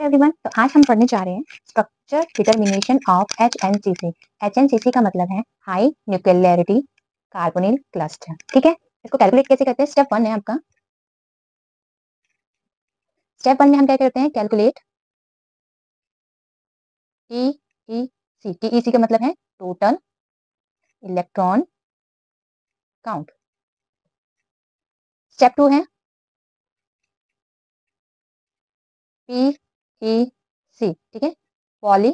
Everyone, तो आज हम पढ़ने जा रहे हैं structure determination of HNCC। HNCC का मतलब है हाई न्यूक्लियरिटी कार्बोनिल क्लस्टर। ठीक है, इसको कैलकुलेट कैसे करते हैं? स्टेप 1 है आपका। स्टेप 1 में हम क्या करते हैं? Calculate TEC। TEC का मतलब है टोटल इलेक्ट्रॉन काउंट। स्टेप 2 है PEC। ठीक है, poly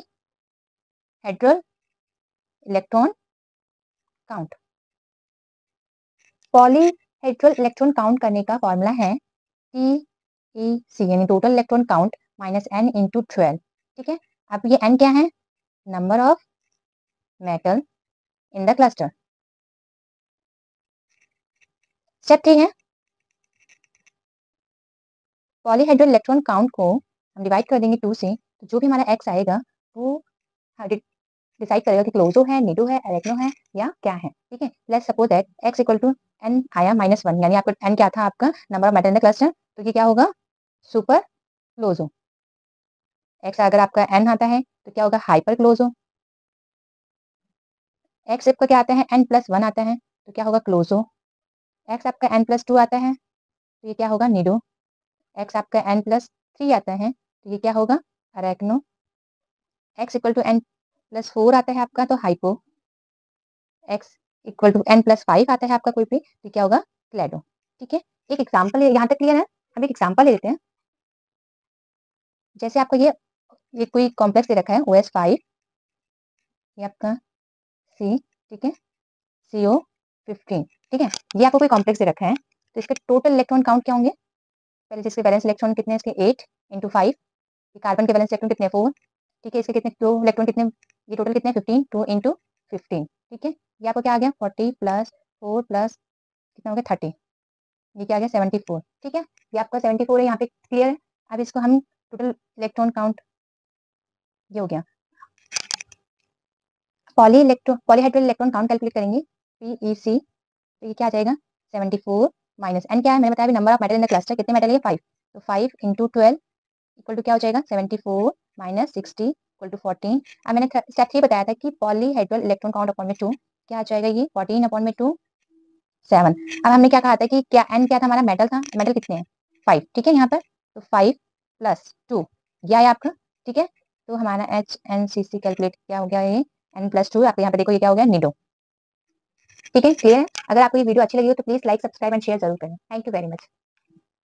हेड्रल electron count. Polyhedral electron count करने का फॉर्मूला है TEC यानी total electron count minus n into 12। ठीक है, अब ये n क्या है? Number of metal in the cluster. Step 3 है पॉलीहेड्रल इलेक्ट्रॉन काउंट को हम डिवाइड कर देंगे 2 से, तो जो भी हमारा x आएगा वो डिसाइड करेगा कि क्लोजो है, निडो है, एरेक्नो है या क्या है। ठीक है, let's suppose that x equal to n आया -1, यानी आपका n क्या था? आपका number of metal in the cluster. तो ये क्या होगा? सुपर क्लोजो। x अगर आपका n आता है तो क्या होगा? हाइपर क्लोजो। x आपका क्या आता है? n+1 आता है तो क्या होगा? क्लोजो। x आपका n+2 आता है तो ये क्या होगा? निडो। x आपका n+3 आता है तो ये क्या होगा? अरेक्नो। x इक्वल टू n+4 आता है आपका तो hypo. x equal to n+5 आता है आपका कोई भी तो क्या होगा? क्लेडो। ठीक है, एक एग्जाम्पल है, यहाँ तक क्लियर है? हम एक एग्जाम्पल ले लेते हैं। जैसे आपको ये कोई कॉम्प्लेक्स दे रखा है OS5, ये आपका C। ठीक है, CO15। ठीक है, ये आपको कोई कॉम्प्लेक्स दे रखा है तो इसके टोटल इलेक्ट्रॉन काउंट क्या होंगे? पहले जिसके बैलेंस इलेक्ट्रॉन कितने हैं? इसके 8 इंटू 5। ये कार्बन के बैलेंस इलेक्ट्रॉन कितने? 4। ठीक है, इसके कितने दो इलेक्ट्रॉन कितने? ये टोटल कितने? 15। 2 इंटू 15। ठीक है, ये आपको क्या आ गया? 40 प्लस 4 प्लस कितना हो गया? 30। ये क्या आ गया? 74। ठीक है, ये आपका 74 है, यहाँ पे क्लियर है। अब इसको हम टोटल इलेक्ट्रॉन काउंट, ये हो गया पॉलीहाइड्रल इलेक्ट्रॉन काउंट कैलकुलेट करेंगे PEC। तो ये क्या आ जाएगा? 74 माइनस n क्या है? मैंने बताया number of metal in the cluster. कितने मेटल है? 5। तो 5 इंटू 12 इक्वल टू क्या हो जाएगा? 74 माइनस 60 इक्वल टू 14। अब मैंने स्टेप 3 बताया था कि पॉलीहाइड्रल इलेक्ट्रॉन काउंट अपॉन में 2 क्या आ जाएगा? ये 14 अपॉन में 2 7। अब हमने क्या कहा था कि क्या n क्या था हमारा? मेटल था। मेटल कितने हैं? 5। ठीक है, यहाँ पर तो 5 प्लस 2 यह है आपका। ठीक है, तो हमारा HNCC कैलकुलेट क्या हो गया? ये n+2। आप यहाँ पे देखो ये क्या हो गया? निडो। ठीक है, क्लियर है? अगर आपको ये वीडियो अच्छी लगी हो तो please like, subscribe and share जरूर करें। Thank you very much.